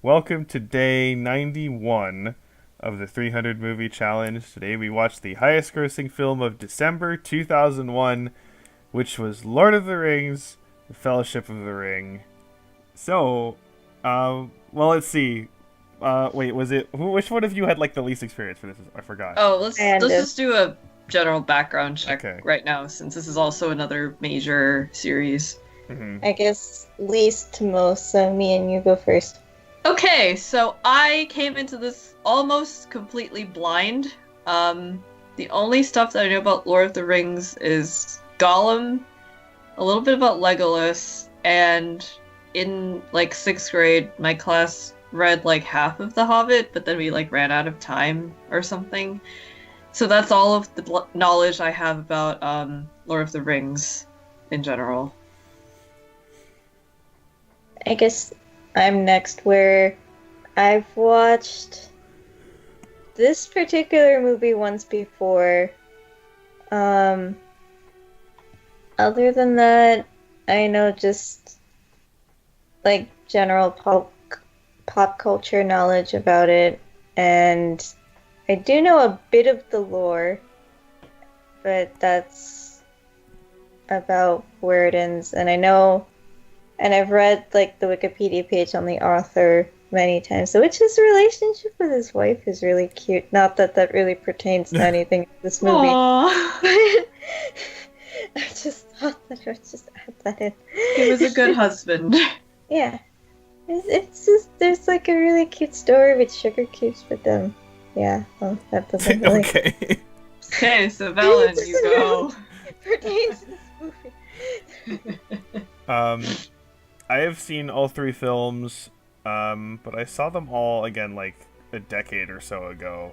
Welcome to day 91 of the 300 Movie Challenge. Today we watched the highest grossing film of December 2001, which was Lord of the Rings, The Fellowship of the Ring. So, let's see. Wait, was it, which one of you had like the least experience for this? I forgot. Oh, let's And let's just do a general background check Okay. right now, since this is also another major series. Mm-hmm. I guess least to most, so me and you go first. Okay, so I came into this almost completely blind. The only stuff that I know about Lord of the Rings is Gollum, a little bit about Legolas, and in like sixth grade, my class read like half of The Hobbit, but then we like ran out of time or something. So that's all of the knowledge I have about Lord of the Rings in general. I guess I'm next, where I've watched this particular movie once before. Other than that, I know just like general pop culture knowledge about it, and I do know a bit of the lore, but that's about where it ends. And I know, and I've read like the Wikipedia page on the author many times, so which his relationship with his wife is really cute. Not that that really pertains to anything in this movie. Aww. I just thought that I would just add that in. He was a good husband. Yeah. It's just, there's like a really cute story with sugar cubes with them. Yeah, well, that doesn't really Okay. Okay, so Valen, you go. pertain to this movie. I have seen all three films, but I saw them all again like a decade or so ago,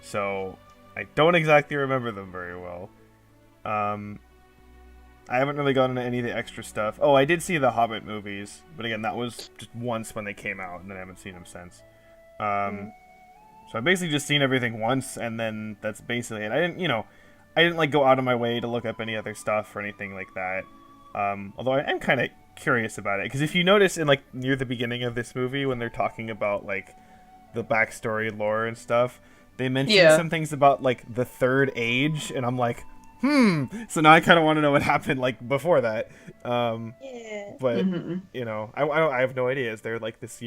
so I don't exactly remember them very well. I haven't really gone into any of the extra stuff. Oh, I did see the Hobbit movies, but again, that was just once when they came out, and then I haven't seen them since. So I've basically just seen everything once, and then that's basically it. I didn't like go out of my way to look up any other stuff or anything like that. Although I am kind of curious about it, because if you notice in like near the beginning of this movie when they're talking about like the backstory lore and stuff, they mention Yeah. some things about like the third age, and I'm like, so now I kind of want to know what happened like before that. Yeah. But Mhm. I have no idea. Is there like this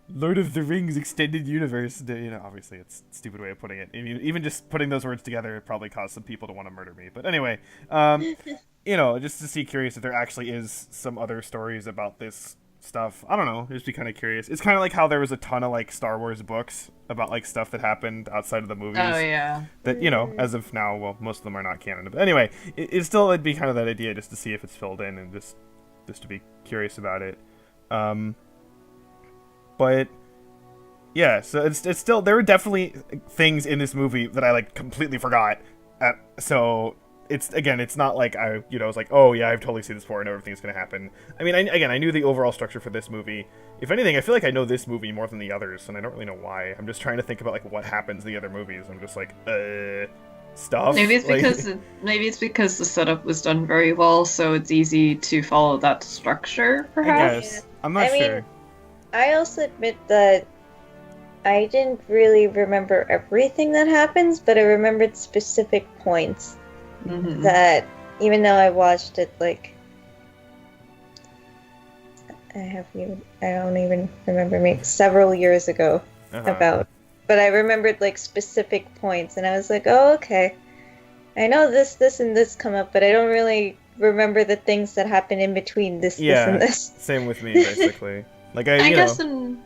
Lord of the Rings extended universe? Obviously it's a stupid way of putting it. I mean, even just putting those words together probably caused some people to want to murder me. But anyway, just to see, curious if there actually is some other stories about this stuff. I don't know. Just be kind of curious. It's kind of like how there was a ton of like Star Wars books about like stuff that happened outside of the movies. Oh yeah. That as of now, well, most of them are not canon. But anyway, it'd be kind of that idea just to see if it's filled in and just to be curious about it. But yeah, so it's still, there were definitely things in this movie that I like completely forgot. So it's not like I was like, oh yeah, I've totally seen this before. I know everything's gonna happen. I mean, I knew the overall structure for this movie. If anything, I feel like I know this movie more than the others, and I don't really know why. I'm just trying to think about like what happens in the other movies. I'm just like, stuff. Maybe it's Like- because the setup was done very well, so it's easy to follow that structure, I perhaps. guess I'm not I mean, sure. I also admit that I didn't really remember everything that happens, but I remembered specific points Mhm. that, even though I watched it like I don't even remember, maybe several years ago Uh-huh. but I remembered like specific points, and I was like, oh, okay, I know this and this come up, but I don't really remember the things that happen in between this Yeah. and this. Same with me, basically. Like I guess in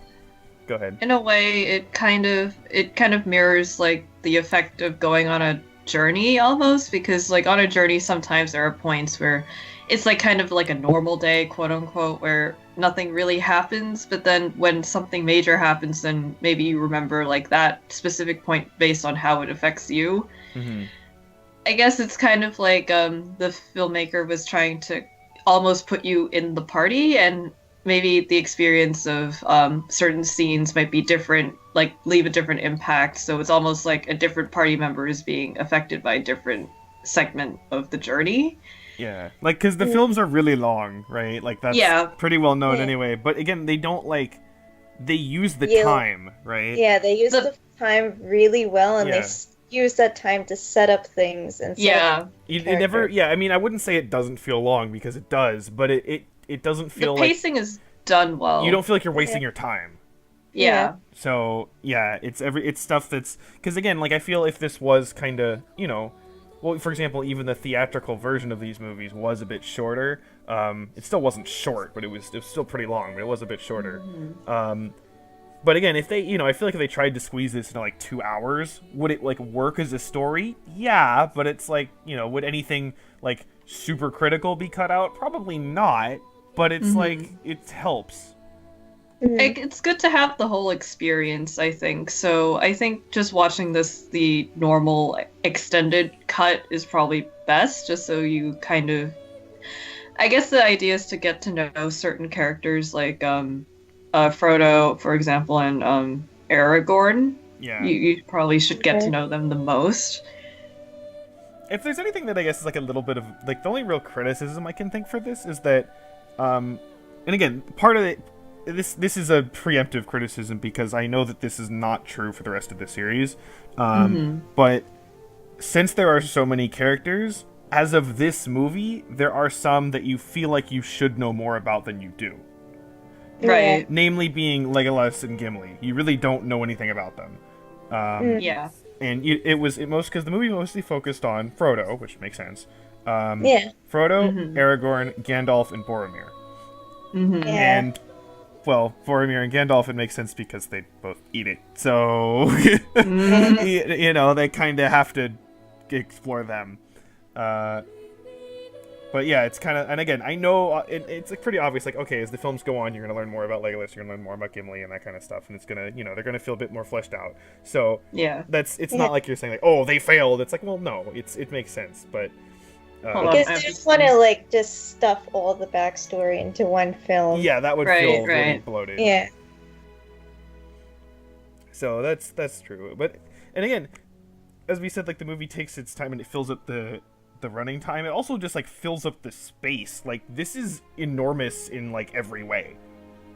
go ahead. in a way it kind of mirrors like the effect of going on a journey almost, because like on a journey sometimes there are points where it's like kind of like a normal day, quote unquote, where nothing really happens, but then when something major happens, then maybe you remember like that specific point based on how it affects you. Mm-hmm. I guess it's kind of like the filmmaker was trying to almost put you in the party, and maybe the experience of certain scenes might be different, like leave a different impact. So it's almost like a different party member is being affected by a different segment of the journey. Yeah, like because the films are really long, right? Like that's Yeah. pretty well known Yeah. anyway. But again, they don't like they use the Yeah. time, right? Yeah, they use The- the time really well, and Yeah. use that time to set up things and set up Yeah, It never, characters. yeah. I mean, I wouldn't say it doesn't feel long because it does, but it doesn't the feel like pacing is done well. you don't feel like you're wasting your time. Yeah. So yeah, it's stuff that's because again, like I feel if this was kind of well, for example, even the theatrical version of these movies was a bit shorter. It still wasn't short, but it was still pretty long, but it was a bit shorter. But again, if they, I feel like if they tried to squeeze this into like 2 hours, would it like work as a story? Yeah, but it's like, would anything like super critical be cut out? Probably not. But it's like it helps. It's good to have the whole experience, I think. So I think just watching this, the normal extended cut is probably best, just so you kind of. I guess the idea is to get to know certain characters like Frodo, for example, and Aragorn. Yeah. You probably should get to know them the most. If there's anything that I guess is like a little bit of like the only real criticism I can think for this is that, and again, part of it. This is a preemptive criticism because I know that this is not true for the rest of the series. But since there are so many characters, as of this movie, there are some that you feel like you should know more about than you do. Right. Namely being Legolas and Gimli. You really don't know anything about them. Yeah. And it because the movie mostly focused on Frodo, which makes sense. Yeah. Frodo, Aragorn, Gandalf, and Boromir. Mm-hmm. Yeah. And well, Boromir and Gandalf, it makes sense because they both eat it. So, they kind of have to explore them. But yeah, it's kind of, and again, I know it's like pretty obvious. Like, okay, as the films go on, you're gonna learn more about Legolas, you're gonna learn more about Gimli and that kind of stuff, and it's gonna, they're gonna feel a bit more fleshed out. So Yeah. it's not like you're saying like, oh, they failed. It's like, well, no, it makes sense, but. Hold on. Because they just want to just stuff all the backstory into one film. Yeah, that would Right, feel really right. bloated. Yeah. So that's true. But and again, as we said, like the movie takes its time and it fills up the running time. It also just like fills up the space. Like this is enormous in like every way.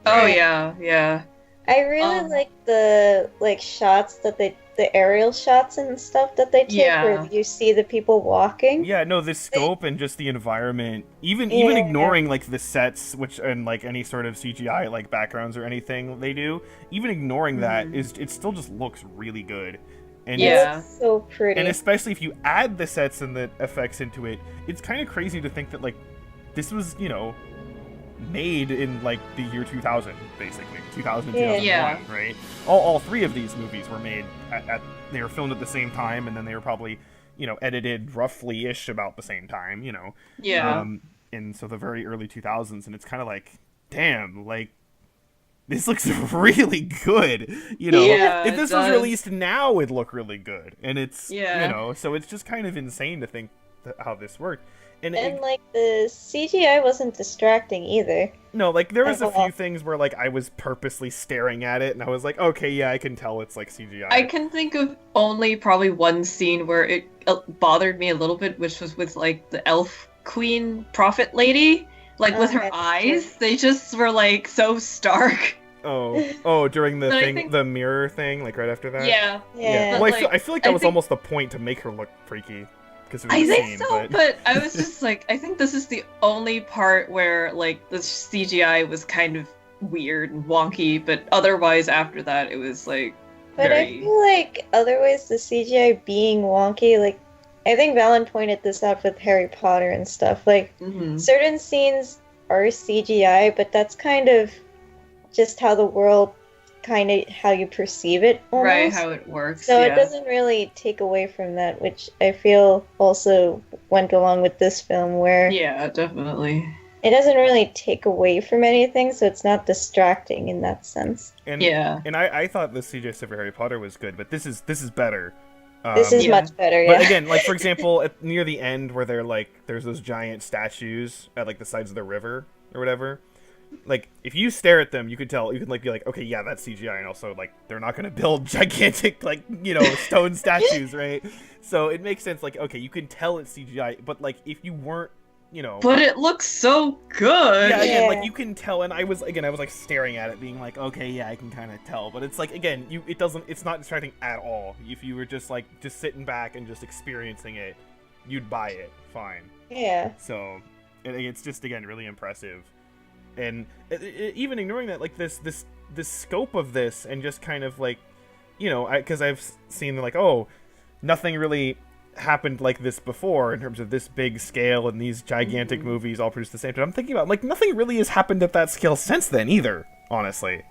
Oh yeah, yeah. I really like the shots that the aerial shots and stuff that they take where you see the people walking. Yeah, no, the scope and just the environment, even Yeah. ignoring like the sets, which and like any sort of CGI like backgrounds or anything they do, even ignoring that it still just looks really good. And Yeah. It's so pretty. and especially if you add the sets and the effects into it, it's kind of crazy to think that like this was made in like the year 2000, basically 2000 and Yeah. 2001, right? All three of these movies were made at they were filmed at the same time, and then they were probably edited roughly ish about the same time, Yeah. and so the very early 2000s, and it's kind of like, damn, like this looks really good, Yeah, if it this was does. released now it'd look really good, and it's Yeah. so it's just kind of insane to think how this worked. And the CGI wasn't distracting either. no, like there was a Uh-huh. few things where like I was purposely staring at it, and I was like, okay, yeah, I can tell it's like CGI. I can think of only probably one scene where it bothered me a little bit, which was with like the elf queen prophet lady, like with her Okay. eyes. They just were like so stark. During the But I thing, think- the mirror thing, like right after that. Yeah. Yeah. Well, But, I feel like I that was think- almost the point to make her look freaky, because it was I a think scene, so, but I was just like, I think this is the only part where like the CGI was kind of weird and wonky, but otherwise after that it was like But I very. feel like otherwise the CGI being wonky, like I think Valen pointed this out with Harry Potter and stuff. Like Mhm. certain scenes are CGI, but that's kind of just how the world how you perceive it almost. Right, how it works. So yeah. it doesn't really take away from that, which I feel also went along with this film where Yeah, definitely. it doesn't really take away from anything, so it's not distracting in that sense. and Yeah. and I thought the CGI stuff for Harry Potter was good, but this is better. This is Yeah. much better, But yeah. again, like for example, near the end where they're like, there's those giant statues at like the sides of the river or whatever. Like if you stare at them, you could tell. You could like be like, okay, yeah, that's CGI, and also like they're not gonna build gigantic like stone statues, right? So it makes sense. Like okay, you can tell it's CGI, but like if you weren't you know. But it looks so good. Yeah, again, Yeah. like you can tell, and I was like staring at it, being like, okay, yeah, I can kind of tell, but it's like again, it's not distracting at all. If you were just sitting back and just experiencing it, you'd buy it, fine. Yeah. So, it's just again really impressive, and even ignoring that, like this scope of this, and just kind of like, you know, because I've seen like, oh, nothing really happened like this before in terms of this big scale and these gigantic movies all produced at the same time. I'm thinking about like nothing really has happened at that scale since then either, honestly.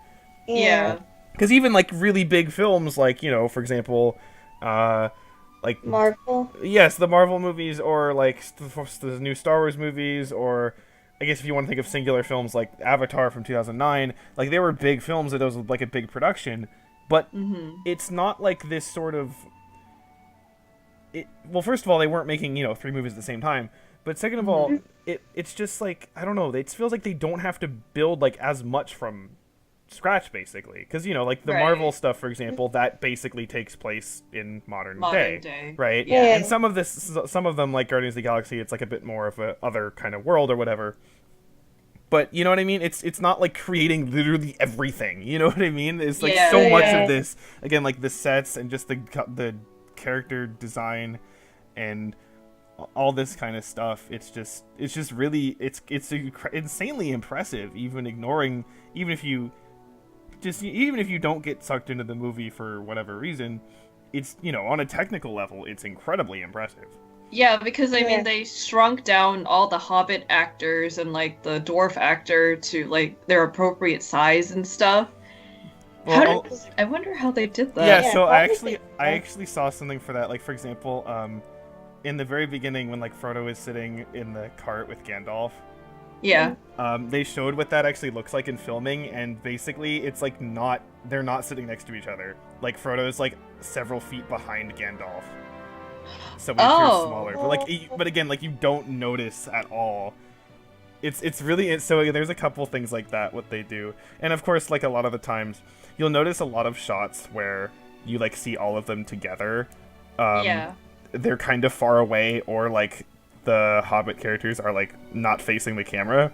Yeah. Because even like really big films, like, you know, for example, like Marvel. yes, the Marvel movies, or like the new Star Wars movies, or I guess if you want to think of singular films like Avatar from 2009, like they were big films that was like a big production, but it's not like this sort of. Well, first of all, they weren't making, you know, 3 movies at the same time. But second of all, it's just like, I don't know, it feels like they don't have to build like as much from scratch, basically. Because, you know, like the Marvel stuff, for example, that basically takes place in modern day, right? Yeah. And some of them, like Guardians of the Galaxy, it's like a bit more of a other kind of world or whatever. But you know what I mean? It's not like creating literally everything. You know what I mean? It's like so much of this, again, like the sets and just the character design and all this kind of stuff. It's just really it's insanely impressive, even if you don't get sucked into the movie for whatever reason. It's, you know, on a technical level, it's incredibly impressive. Yeah, because I mean they shrunk down all the Hobbit actors and like the dwarf actor to like their appropriate size and stuff. Well, I wonder how they did that. yeah, so I probably actually saw something for that. Like, for example, in the very beginning when like Frodo is sitting in the cart with Gandalf, Yeah. they showed what that actually looks like in filming, and basically it's like they're not sitting next to each other. Like Frodo is like several feet behind Gandalf, so he appears smaller. But again, like you don't notice at all. It's really so there's a couple things like that what they do, and of course like a lot of the times you'll notice a lot of shots where you like see all of them together. They're kind of far away, or like the Hobbit characters are like not facing the camera,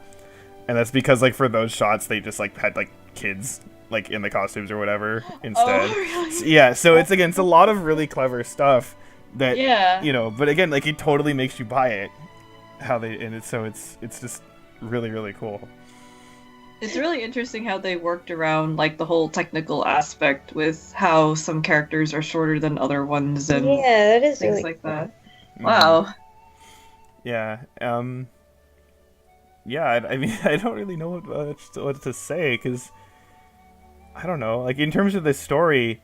and that's because like for those shots they just like had like kids like in the costumes or whatever instead. Oh, really? So it's a lot of really clever stuff that you know, but again, like it totally makes you buy it it's just really, really cool. It's really interesting how they worked around like the whole technical aspect with how some characters are shorter than other ones and that is things really like cool. that. Wow. Yeah. I mean, I don't really know what to say, because I don't know. Like in terms of this story,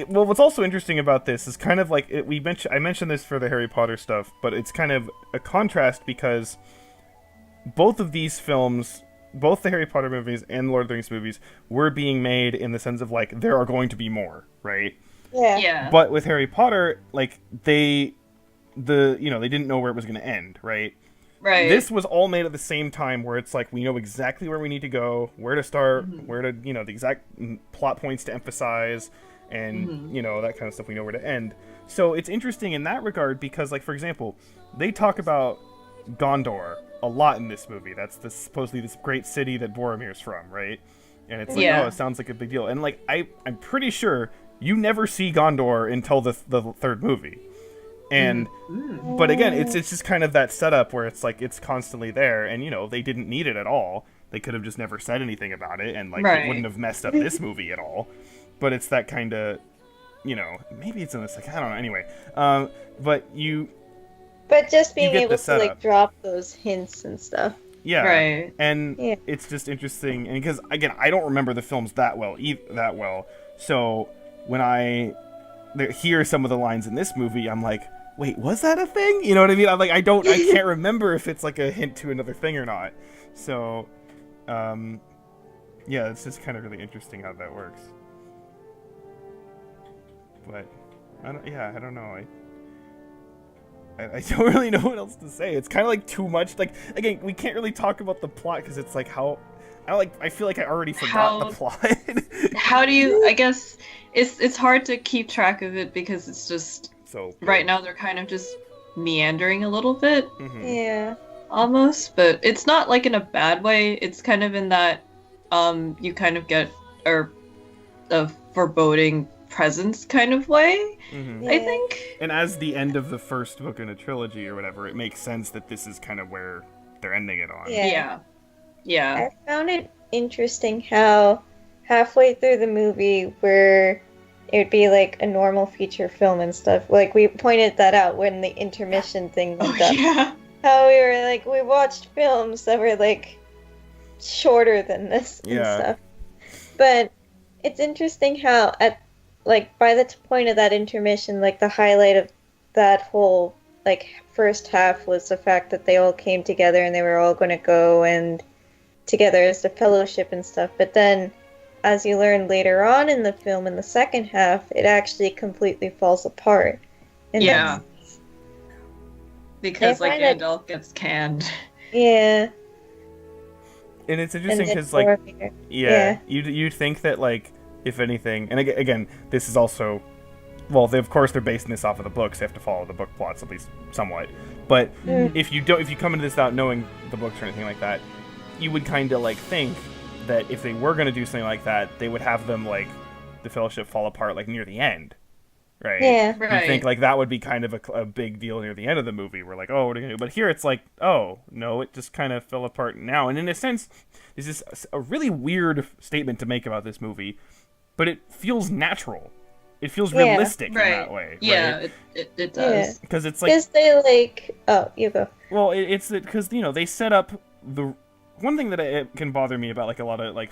well, what's also interesting about this is kind of like I mentioned this for the Harry Potter stuff, but it's kind of a contrast because both of these films, both the Harry Potter movies and Lord of the Rings movies, were being made in the sense of like there are going to be more, right? Yeah. But with Harry Potter, like they didn't know where it was going to end, right? Right. This was all made at the same time, where it's like we know exactly where we need to go, where to start, where to, you know, the exact plot points to emphasize, and you know, that kind of stuff. We know where to end. So it's interesting in that regard because, like, for example, they talk about Gondor a lot in this movie. That's supposedly this great city that Boromir's from, right? And it's like, oh, it sounds like a big deal. And like, I'm pretty sure you never see Gondor until the third movie. And but again, it's just kind of that setup where it's like it's constantly there, and you know, they didn't need it at all. They could have just never said anything about it, and like it wouldn't have messed up this movie at all. But it's that kind of, you know, maybe it's in the second, I don't know. Anyway, But just being get able the to setup. like drop those hints and stuff. yeah, Right. and it's just interesting, and because again, I don't remember the films that well. So when I hear some of the lines in this movie, I'm like, wait, was that a thing? You know what I mean? I'm like, I can't remember if it's like a hint to another thing or not. So, yeah, it's just kind of really interesting how that works. But I don't know. I don't really know what else to say. It's kind of like too much. Like, again, we can't really talk about the plot because it's like I feel like I already forgot the plot. How do you? I guess it's hard to keep track of it because it's just So right now they're kind of just meandering a little bit, Hmm. Yeah. almost, but it's not like in a bad way. It's kind of in that you kind of get a foreboding presence kind of way, Hmm. I Yeah. think. And as the end of the first book in a trilogy or whatever, it makes sense that this is kind of where they're ending it on. Yeah. Yeah. Yeah. I found it interesting how halfway through the movie, where it would be like a normal feature film and stuff, like we pointed that out when the intermission thing Oh went up. yeah. How we were like, we watched films that were like shorter than this and Yeah. stuff. But it's interesting how at like by the point of that intermission, like the highlight of that whole like first half was the fact that they all came together and they were all going to go and together as the fellowship and stuff. But then as you learn later on in the film in the second half, it actually completely falls apart. And Yeah. Because I like find that- Gandalf gets canned. yeah. And it's And interesting then because, like, Boromir. yeah, you'd think that, like, if anything, and again, this is also, well, of course they're basing this off of the books. They have to follow the book plots at least somewhat. But Mm. if you come into this without knowing the books or anything like that, you would kind of like think that if they were going to do something like that, they would have them like the Fellowship fall apart like near the end, right? Yeah. You Right. think like that would be kind of a big deal near the end of the movie. We're like, oh, what are you gonna do? But here it's like, oh no, it just kind of fell apart now. And in a sense, this is a really weird statement to make about this movie, but it feels natural. It feels Yeah. realistic in Right. that way. Yeah, right? it does. Because it's like, Because they like, oh, you go. well, it's because they set up the one thing that it can bother me about like a lot of like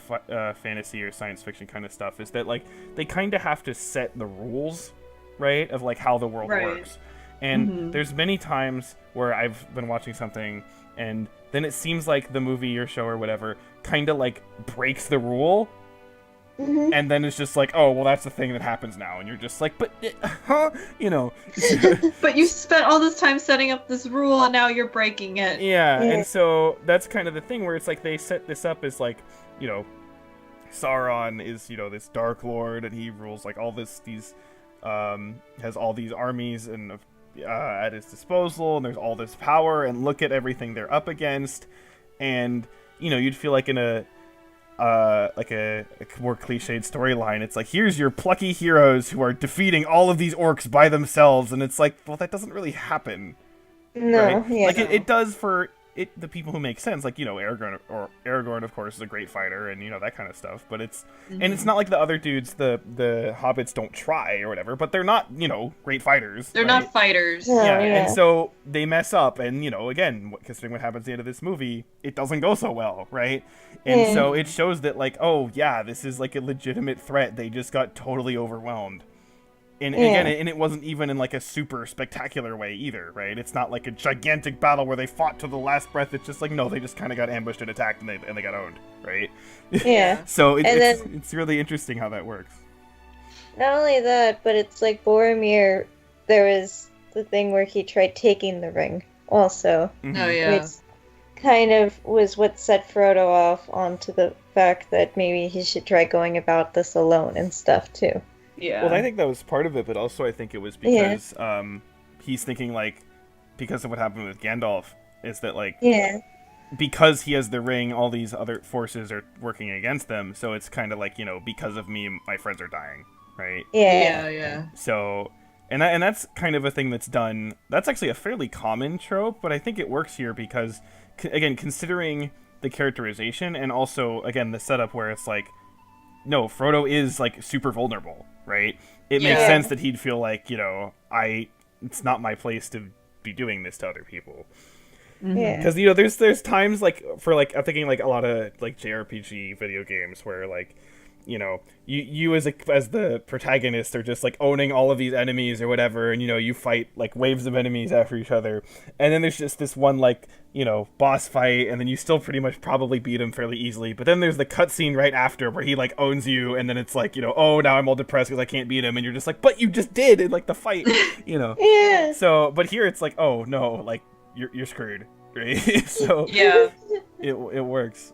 fantasy or science fiction kind of stuff is that like they kind of have to set the rules, right, of like how the world Right. works. And Mhm. there's many times where I've been watching something and then it seems like the movie or show or whatever kind of like breaks the rule, Mhm. and then it's just like, oh, well, that's the thing that happens now, and you're just like, but huh, you know. But you spent all this time setting up this rule and now you're breaking it. Yeah, Yeah. and so that's kind of the thing where it's like they set this up as like, you know, Sauron is, you know, this dark lord and he rules like all these has all these armies and at his disposal, and there's all this power, and look at everything they're up against. And you know, you'd feel like in a more cliched storyline, it's like, here's your plucky heroes who are defeating all of these orcs by themselves, and it's like, well, that doesn't really happen. No, Right? yeah. Like it does for the people who make sense. Like, you know, Aragorn, of course, is a great fighter, and you know that kind of stuff. But and it's not like the other dudes, the hobbits don't try or whatever. But they're not, you know, great fighters. They're right? not fighters. No. Yeah, yeah. and so they mess up, and you know, again, considering what happens at the end of this movie, it doesn't go so well, right? And Yeah. so it shows that, like, oh yeah, this is like a legitimate threat. They just got totally overwhelmed. And Yeah. again, and it wasn't even in like a super spectacular way either, right? It's not like a gigantic battle where they fought to the last breath. It's just like, no, they just kind of got ambushed and attacked, and they got owned, right? Yeah. So And it's really interesting how that works. Not only that, but it's like Boromir, there was the thing where he tried taking the ring also, Mhm. Oh yeah. which kind of was what set Frodo off onto the fact that maybe he should try going about this alone and stuff too. Yeah. Well, I think that was part of it, but also I think it was because he's thinking like, because of what happened with Gandalf, is that like Yeah. because he has the ring, all these other forces are working against them. So it's kind of like, you know, because of me, my friends are dying, right? Yeah. Yeah. So, and that's kind of a thing that's done. That's actually a fairly common trope, but I think it works here because, again, considering the characterization and also, again, the setup where it's like, no, Frodo is like super vulnerable, right? It makes Yeah. sense that he'd feel like, you know, it's not my place to be doing this to other people. Yeah. Because, you know, there's times like for like I'm thinking like a lot of like JRPG video games where like, you know, you as the protagonist are just like owning all of these enemies or whatever, and you know, you fight like waves of enemies after each other, and then there's just this one like, you know, boss fight, and then you still pretty much probably beat him fairly easily, but then there's the cutscene right after where he like owns you, and then it's like, you know, oh, now I'm all depressed because I can't beat him, and you're just like, but you just did in like the fight, you know. Yeah. So, but here it's like, oh no, like you're screwed, right? So Yeah. it works.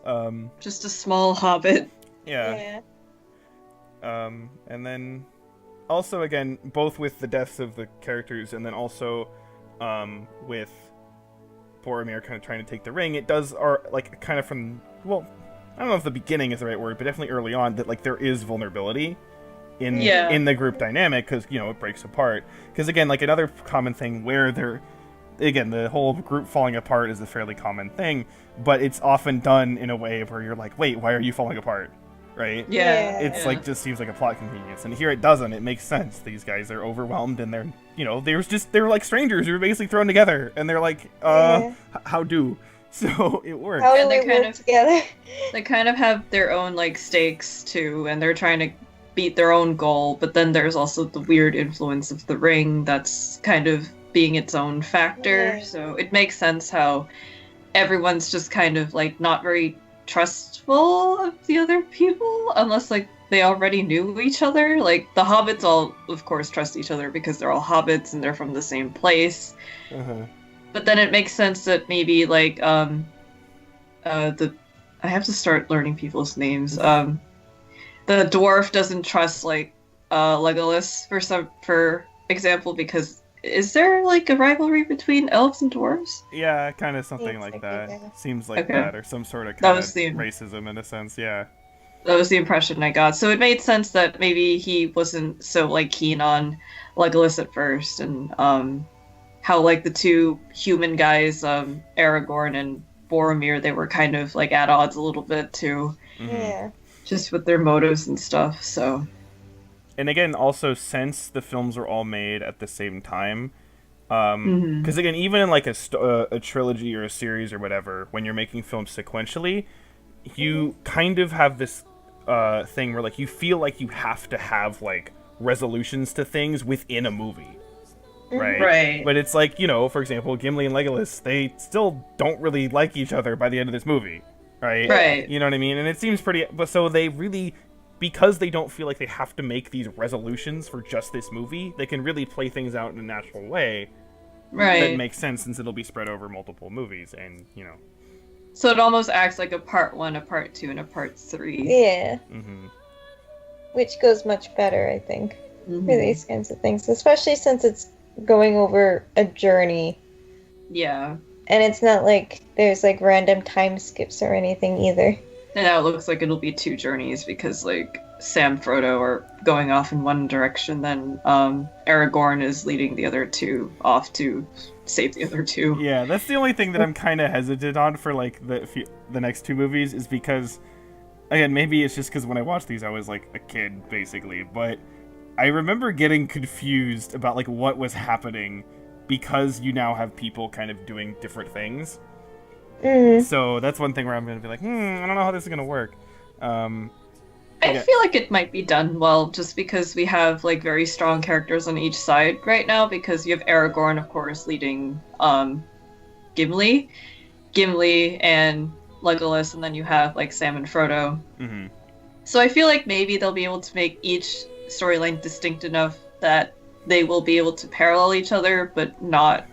Just a small hobbit. Yeah. And then also again, both with the deaths of the characters, and then also with Boromir kind of trying to take the ring, it does, or like kind of from, well, I don't know if the beginning is the right word, but definitely early on, that like there is vulnerability in the group dynamic, because it breaks apart. Because again, like another common thing where again, the whole group falling apart is a fairly common thing, but it's often done in a way where you're like, wait, why are you falling apart? Right? Yeah. It's like, just seems like a plot convenience. And here it doesn't. It makes sense. These guys are overwhelmed, and they're, they're like strangers who were basically thrown together, and they're like, how do? So it works. How do And we they kind work of- together? They kind of have their own like stakes too, and they're trying to beat their own goal, but then there's also the weird influence of the ring that's kind of being its own factor. Yeah. So it makes sense how everyone's just kind of like not very trustful of the other people unless like they already knew each other. Like the hobbits all of course trust each other because they're all hobbits and they're from the same place. Uh-huh. But then it makes sense that maybe like I have to start learning people's names. The dwarf doesn't trust like Legolas for example, because is there like a rivalry between elves and dwarves? Yeah, kind of something Seems like like that. it, yeah. Seems like Okay. that, or some sort of That kind was of the- racism in a sense. Yeah. That was the impression I got. So it made sense that maybe he wasn't so like keen on Legolas at first, and how like the two human guys, Aragorn and Boromir, they were kind of like at odds a little bit too, Mhm. Yeah. just with their motives and stuff. So And again, also, since the films were all made at the same time, Mhm. because again, even in like a trilogy or a series or whatever, when you're making films sequentially, you kind of have this thing where like you feel like you have to have like resolutions to things within a movie, right? Right. But it's like, for example, Gimli and Legolas, they still don't really like each other by the end of this movie, right? Right. You know what I mean? And it seems pretty, but so they really, because they don't feel like they have to make these resolutions for just this movie, they can really play things out in a natural way that Right. makes sense, since it'll be spread over multiple movies, and So it almost acts like a part 1, a part 2, and a part 3. Yeah. hmm Which goes much better, I think, Mhm. for these kinds of things, especially since it's going over a journey. Yeah. And it's not like there's like random time skips or anything either. And now it looks like it'll be 2 journeys because like Sam and Frodo are going off in one direction, then Aragorn is leading the other 2 off to save the other 2. Yeah, that's the only thing that I'm kind of hesitant on for like the next 2 movies, is because, again, maybe it's just because when I watched these I was like a kid basically, but I remember getting confused about like what was happening, because you now have people kind of doing different things. Mm. So that's one thing where I'm gonna be like, I don't know how this is gonna work. I Yeah. feel like it might be done well just because we have like very strong characters on each side right now, because you have Aragorn, of course, leading Gimli and Legolas, and then you have like Sam and Frodo. hmm So I feel like maybe they'll be able to make each storyline distinct enough that they will be able to parallel each other but not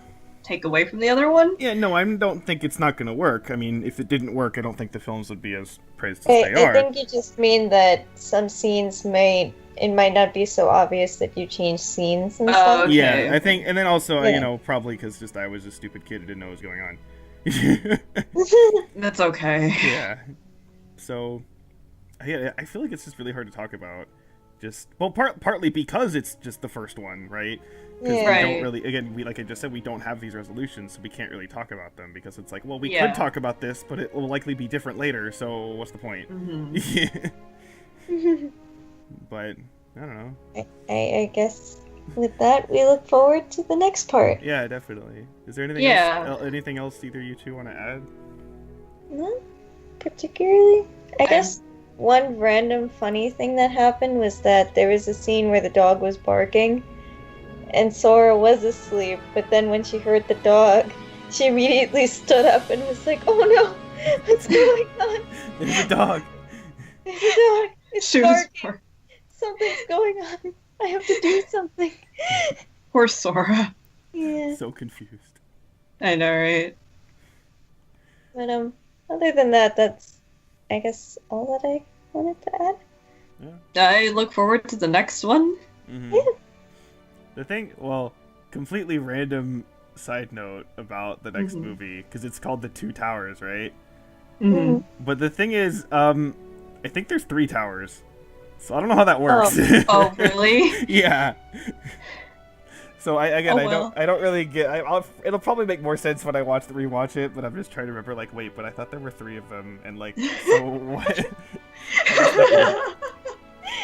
take away from the other one. Yeah, no, I don't think it's not gonna work. I mean, if it didn't work, I don't think the films would be as praised as they I are. think you just mean that some scenes it might not be so obvious that you change scenes and Oh, stuff. okay. Yeah, I think, and then also, Yeah. probably because just I was a stupid kid who didn't know what was going on. That's okay. Yeah. So, yeah, I feel like it's just really hard to talk about. Partly because it's just the first one, right? Because Yeah. we Right. don't really, again, like I just said, we don't have these resolutions, so we can't really talk about them, because it's like, well, we Yeah. could talk about this, but it will likely be different later, so what's the point? hmm But, I don't know. I guess with that, we look forward to the next part. Yeah, definitely. Is there anything Yeah. else? Anything else either you two want to add? Not particularly. I guess one random funny thing that happened was that there was a scene where the dog was barking, and Sora was asleep, but then when she heard the dog, she immediately stood up and was like, "Oh no, what's going on? There's a dog. There's a dog. It's She was barking. Something's going on. I have to do something." poor Sora. Yeah. So confused. I know, right? But other than that, that's I guess all that I wanted to add. I look forward to the next one. hmm Yeah. The thing, well, completely random side note about the next Mhm. movie because it's called The Two Towers, right? Mhm. But the thing is, I think there's 3 towers, so I don't know how that works. Oh, really? Yeah. So I Oh, well. I don't really get. It'll probably make more sense when I rewatch it, but I'm just trying to remember. Like, wait, but I thought there were 3 of them, and like, so what?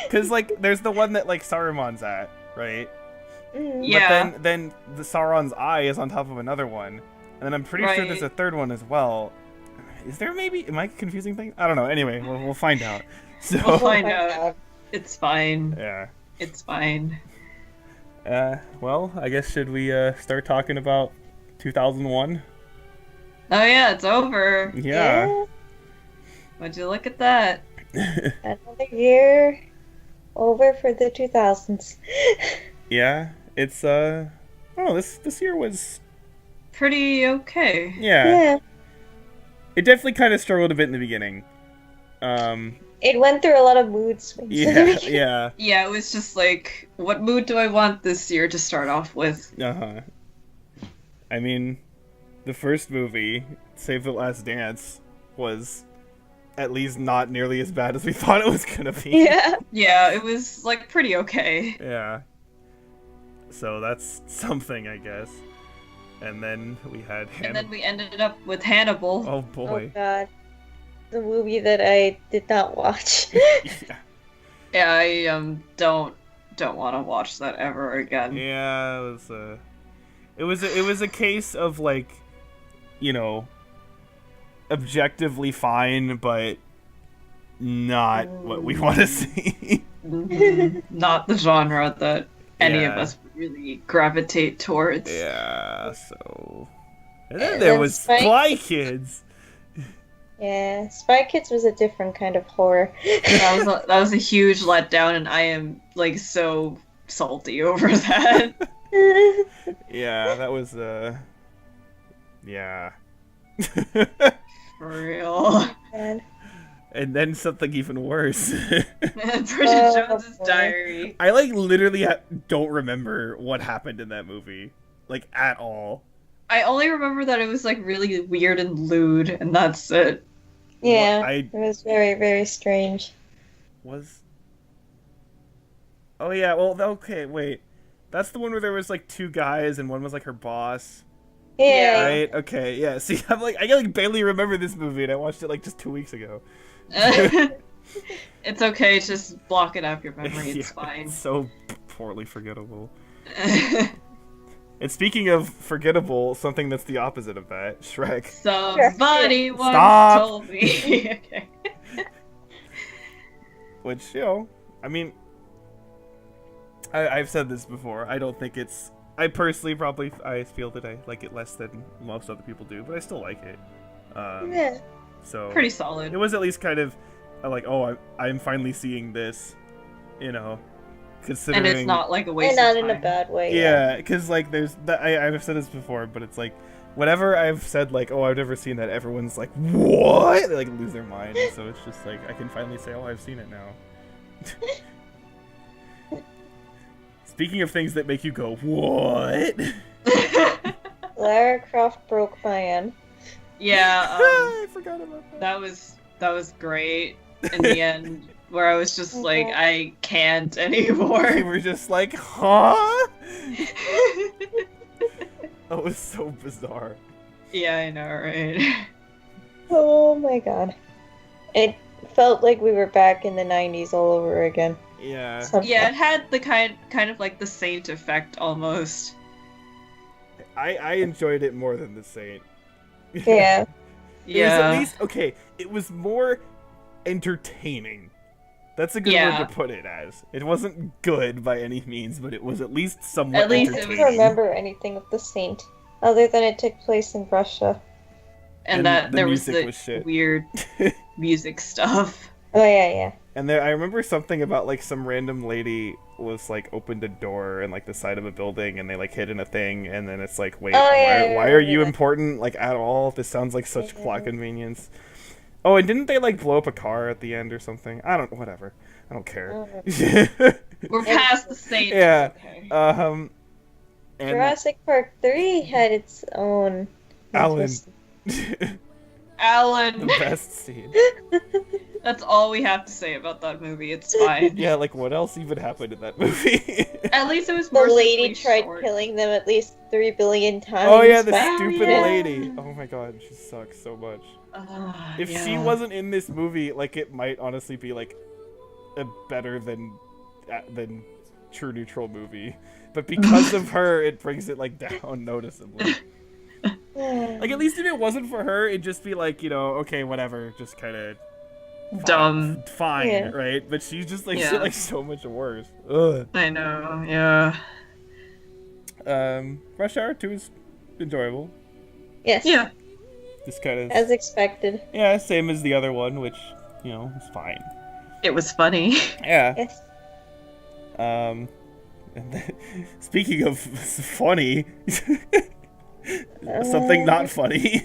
Because like, there's the one that like Saruman's at, right? Yeah. But then the Sauron's eye is on top of another one, and then I'm pretty sure there's a Right. third one as well. Is there maybe? Am I confusing things? I don't know. Anyway, we'll find out. So We'll find out. It's fine. yeah. It's fine. Well, I guess should we start talking about 2001? Oh yeah, it's over. Yeah. Would you look at that? Another year over for the 2000s. Yeah. It's oh, this year was Pretty okay. yeah. Yeah. It definitely kind of struggled a bit in the beginning. It went through a lot of mood swings. Yeah, yeah. Yeah, it was just like, what mood do I want this year to start off with? Uh-huh. I mean, the first movie, Save the Last Dance, was at least not nearly as bad as we thought it was gonna be. Yeah. Yeah, it was like pretty okay. Yeah. So that's something, I guess. And then we had And then Hannibal. we ended up with Hannibal. Oh Oh boy. god. The movie that I did not watch. Yeah. Yeah, I don't want to watch that ever again. Yeah, it was a case of like, you know, objectively fine, but not what we want to see. Mhm. Not the genre that any of Yeah. us really gravitate towards. Yeah, so. And then And there then was Spike- Spy Kids. Yeah, Spy Kids was a different kind of horror. That was a huge letdown, and I am like so salty over that. Yeah, that was yeah. For real. And And then something even worse. Bridget Oh, Jones's boy. Diary. I like literally don't remember what happened in that movie, like at all. I only remember that it was like really weird and lewd, and that's it. yeah, I it was very, very strange. was. Oh yeah, well okay, wait. That's the one where there was like 2 guys and one was like her boss. Yeah. Right? Okay, yeah. See, I like barely remember this movie and I watched it like just 2 weeks ago. It's okay, just block it out of your memory, it's Yeah, fine. It's so poorly forgettable. And speaking of forgettable, something that's the opposite of that, Shrek. Somebody once Stop. told me. Okay. Which, you know, I mean, I've said this before. I don't think it's. I personally I feel that I like it less than most other people do, but I still like it. Yeah. So Pretty it solid. was at least kind of like, oh, I'm finally seeing this, you know, considering. And it's not like a waste And not of in a time. bad way. Yeah, because like there's that. I've said this before, but it's like whenever I've said like, oh, I've never seen that, everyone's like, what? They like lose their mind. And so it's just like I can finally say, oh, I've seen it now. Speaking of things that make you go, what? Lara Croft broke my end. Yeah, I forgot about that. that was great in the end, where I was just like, I can't anymore. We were just like, huh? That was so bizarre. Yeah, I know, right? Oh my god. It felt like we were back in the 90s all over again. Yeah. Somehow. Yeah, it had the kind of like the Saint effect almost. I enjoyed it more than The Saint. Yeah. It was Yeah. at least okay. It was more entertaining. That's a good Yeah. word to put it as. It wasn't good by any means, but it was at least somewhat At least it I was- don't entertaining. remember anything of the Saint, other than it took place in Russia. and And that the there was music the was shit. weird music stuff. Oh yeah, yeah. And there, I remember something about like some random lady was like opened a door in like the side of a building, and they like hid in a thing, and then it's like, wait, Oh, yeah, I why are remember you that. important like at all? This sounds like such plot Yeah. convenience. Oh, and didn't they like blow up a car at the end or something? I don't, whatever. I don't care. We're past the Saint. Yeah. Okay. And Jurassic Park 3 had its own. Alan, interesting- Alan. the best scene. That's all we have to say about that movie. It's fine. Yeah, like what else even happened in that movie? At least it was The more lady simply tried short. killing them at least 3 billion times. Oh yeah, the but- stupid yeah. lady. Oh my god, she sucks so much. If she Yeah. wasn't in this movie, like it might honestly be like a better than True Neutral movie. But because of her, it brings it like down noticeably. Like at least if it wasn't for her, it'd just be like, you know, okay, whatever, just kind of Dumb. fine, Yeah. right? But she's just like Yeah. shit, like so much worse. Ugh. I know. Yeah. Rush Hour 2 is enjoyable. Yes. Yeah. Just kind of As expected. yeah, same as the other one, which you know is fine. It was funny. Yeah. Yes. And speaking of funny, something not funny.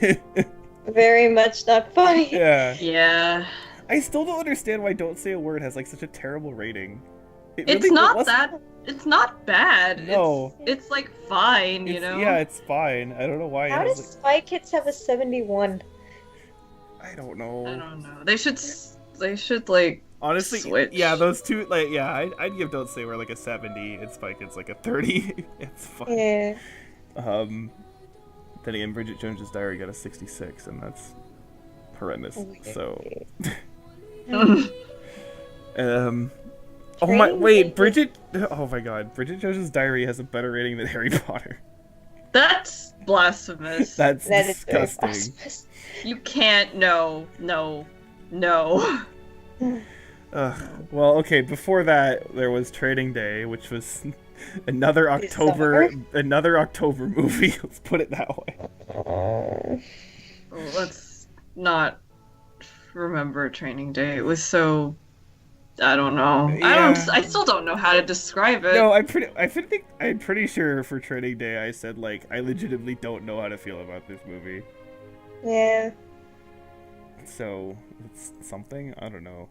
Very much not funny. Yeah. Yeah. I still don't understand why Don't Say a Word has like such a terrible rating. It It's really not wasn't- that. It's not bad. No. It's like fine, you It's- know. Yeah, it's fine. I don't know why. How it has, does Spy Kids have a 71? I don't know. I don't know. They should. They should like. Honestly, Switch. yeah, those two, like, yeah, I'd give Don't Say Word like a 70, and Spike it's like a 30. It's fine. Yeah. Then again, Bridget Jones's Diary got a 66, and that's horrendous. So, oh my, Training wait, Day- Bridget, oh my god, Bridget Jones's Diary has a better rating than Harry Potter. That's blasphemous. That's That is very disgusting. blasphemous. You can't. No. No. No. Well, okay, before that, there was Trading Day, which was another October movie, let's put it that way. Let's not remember Training Day. It was so. I don't know. Yeah. I still don't know how to describe it. No, I'm pretty sure for Trading Day I said, like, I legitimately don't know how to feel about this movie. Yeah. So, it's something? I don't know.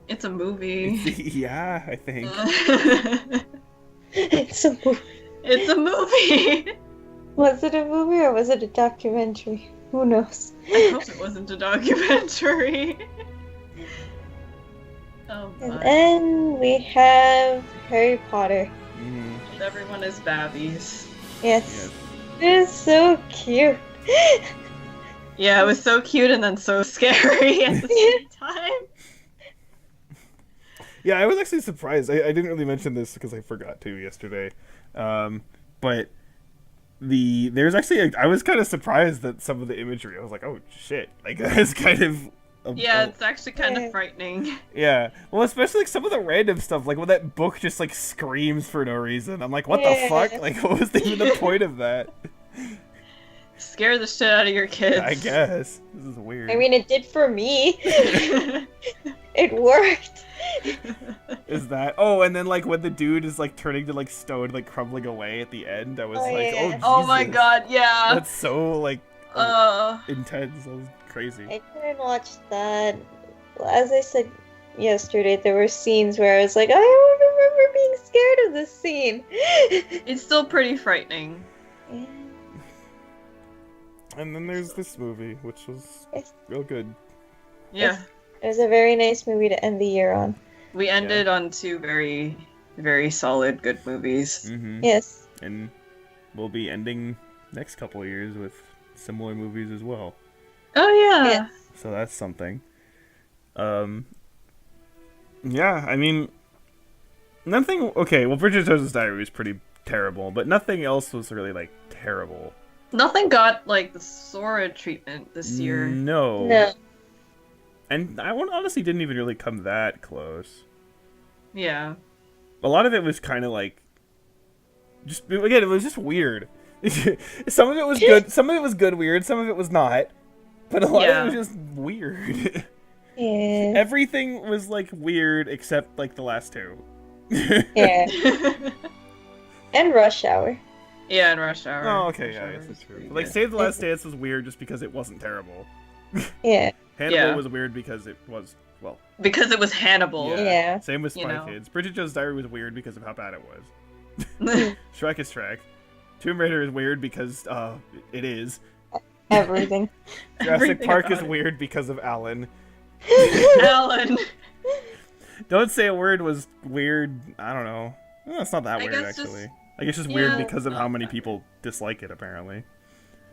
It's a movie. Yeah, I think. It's a movie. It's a movie. Was it a movie or was it a documentary? Who knows? I hope it wasn't a documentary. Oh And my. then we have Harry Potter. Mhm. And everyone is babbies. Yes. Yes. It is so cute. Yeah, it was so cute and then so scary at the same time. Yeah, I was actually surprised. I didn't really mention this because I forgot to yesterday. But there's actually I was kind of surprised that some of the imagery. I was like, oh shit! Like that's kind of Yeah, it's actually kind of frightening. yeah. Well, especially like some of the random stuff, like when that book just like screams for no reason. I'm like, what the Yeah. fuck? Like, what was even the point of that? Scare the shit out of your kids. I guess this is weird. I mean, it did for me. It worked. Is that? Oh, and then like when the dude is like turning to like stone, like crumbling away at the end, I was Oh, like, yeah. oh, Jesus. Oh my god, yeah. That's so like intense. That was crazy. I couldn't watch that. As I said yesterday, there were scenes where I was like, I don't remember being scared of this scene. It's still pretty frightening. Yeah. And then there's this movie, which was real good. Yeah. It was a very nice movie to end the year on. We ended on two very, very solid good movies. Mm-hmm. Yes. And we'll be ending next couple of years with similar movies as well. Oh yeah. Yeah. So that's something. Yeah, I mean, nothing. Okay, well, Bridget Jones's Diary was pretty terrible, but nothing else was really like terrible. Nothing got like the Sora treatment this year. No. No. And I honestly didn't even really come that close. Yeah. A lot of it was kind of like, just again, it was just weird. Some of it was good. Some of it was good, weird. Some of it was not. But a lot Yeah. of it was just weird. Yeah. Everything was like weird except like the last two. Yeah. And Rush Hour. Yeah, and Rush Hour. Oh, okay, Rush yeah, Hour yes, is that's true. pretty But, like, good. Save the Last Dance was weird just because it wasn't terrible. Yeah. Hannibal Yeah. was weird because it was, well, Because it was Hannibal. yeah. Yeah. Same with You Spy know. Kids. Bridget Jones' Diary was weird because of how bad it was. Shrek is Shrek. Tomb Raider is weird because it is. Everything. Jurassic Everything Park about is it. weird because of Alan. Alan. Don't Say a Word was weird. I don't know. Well, it's not that I weird guess actually. just- I guess just weird yeah, because of it's how not many that people dislike it apparently.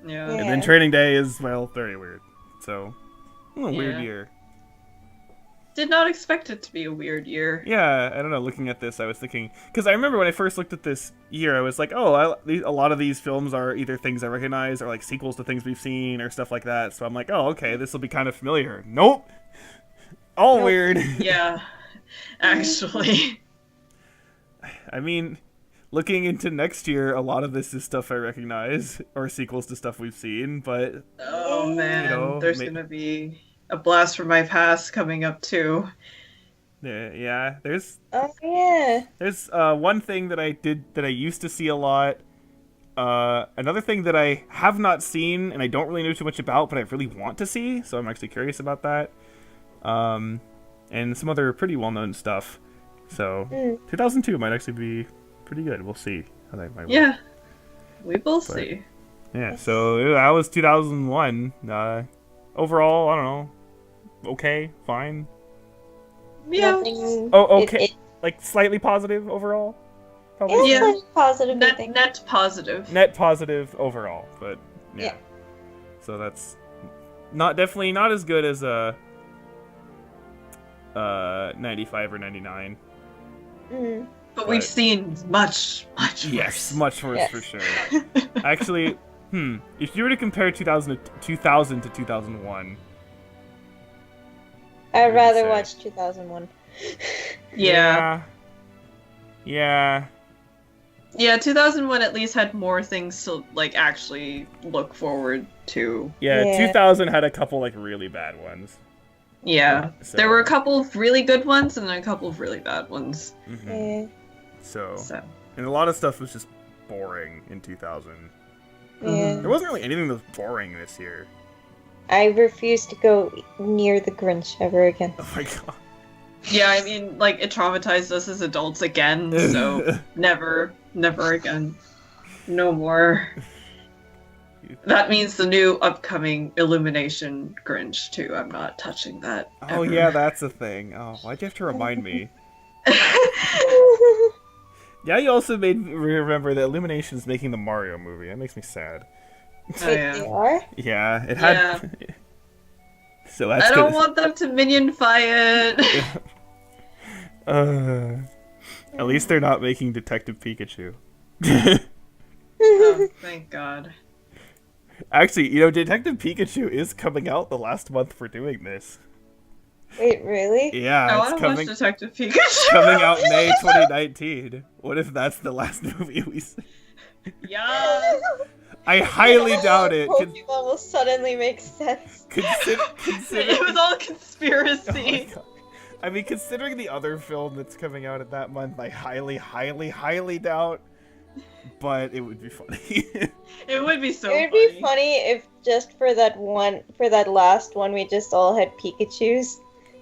Yeah. Yeah. And then Training Day is, well, very weird. So, weird Yeah. year. Did not expect it to be a weird year. Yeah, I don't know. Looking at this, I was thinking because I remember when I first looked at this year, I was like, "Oh, a lot of these films are either things I recognize or like sequels to things we've seen or stuff like that." So I'm like, "Oh, okay, this will be kind of familiar." Nope, all Nope. weird. Yeah. Actually. I mean, looking into next year, a lot of this is stuff I recognize or sequels to stuff we've seen, but Oh man, You know, there's gonna be a blast from my past coming up too. yeah, there's Oh yeah. one thing that I used to see a lot. Another thing that I have not seen and I don't really know too much about, but I really want to see, so I'm actually curious about that. And some other pretty well-known stuff. So 2002 might actually be pretty good. We'll see how that might work. Yeah. We will see. Yeah. So that was 2001. Overall, I don't know. Okay, fine. Yeah. Nothing. Oh, okay. It, Like slightly positive overall. Probably. it's Yeah. like positive. I think. Net positive. Net positive overall, but yeah. Yeah. So that's definitely not as good as 95 or 99. Mm. But we've But- seen much Yes, worse. much worse Yes. for sure. Actually, if you were to compare 2000 to 2001, I'd would you rather say? watch 2001. Yeah. Yeah. Yeah, 2001 at least had more things to like actually look forward to. Yeah, Yeah. 2000 had a couple like really bad ones. Yeah. So- There were a couple of really good ones and then a couple of really bad ones. Mhm. Yeah. So, So and a lot of stuff was just boring in 2000. Yeah. There wasn't really anything that was boring this year. I refuse to go near the Grinch ever again. Oh my god. yeah, I mean, like it traumatized us as adults again. So never again. No more. That means the new upcoming Illumination Grinch too. I'm not touching that. Oh ever. yeah, that's a thing. Oh, why'd you have to remind me? Yeah, you also made me remember that Illumination's making the Mario movie. That makes me sad. Oh, Wait, yeah. they are? Yeah, it had. So that's I don't good. want them to minionfy it. At least they're not making Detective Pikachu. Oh, thank God. Actually, Detective Pikachu is coming out the last month for doing this. Wait, really? Yeah, I it's want to watch coming Detective Pikachu. coming out May 2019. What if that's the last movie we see? Yeah. I highly doubt it. Pokemon will suddenly make sense. Consider. It was all Oh my conspiracy. God. I mean, considering the other film that's coming out at that month, I highly, highly, highly doubt. But it would be funny. It would be so It would be funny if just for that last one, we just all had Pikachu's.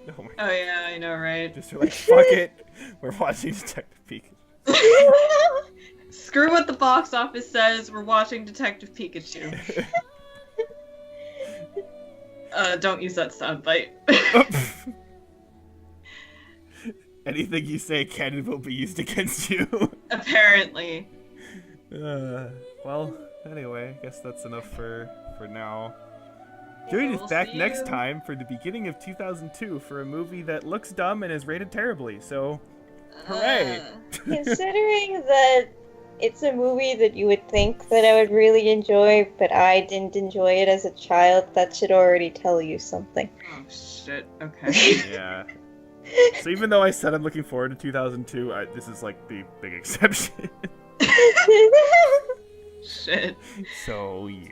Oh my! Oh yeah, I know, right? Just like fuck it, we're watching Detective Pikachu. Screw what the box office says. We're watching Detective Pikachu. Don't use that soundbite. Anything you say can and will be used against you. Apparently. Well, anyway, I guess that's enough for now. Join us We'll back see next you. time for the beginning of 2002 for a movie that looks dumb and is rated terribly. So, hooray! Considering that it's a movie that you would think that I would really enjoy, but I didn't enjoy it as a child, that should already tell you something. Oh shit. Okay. Yeah. So even though I said I'm looking forward to 2002, this is like the big exception. Shit. So yeah.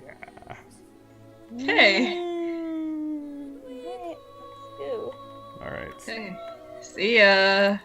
Okay. Alright, let's do. All right. Okay. See ya.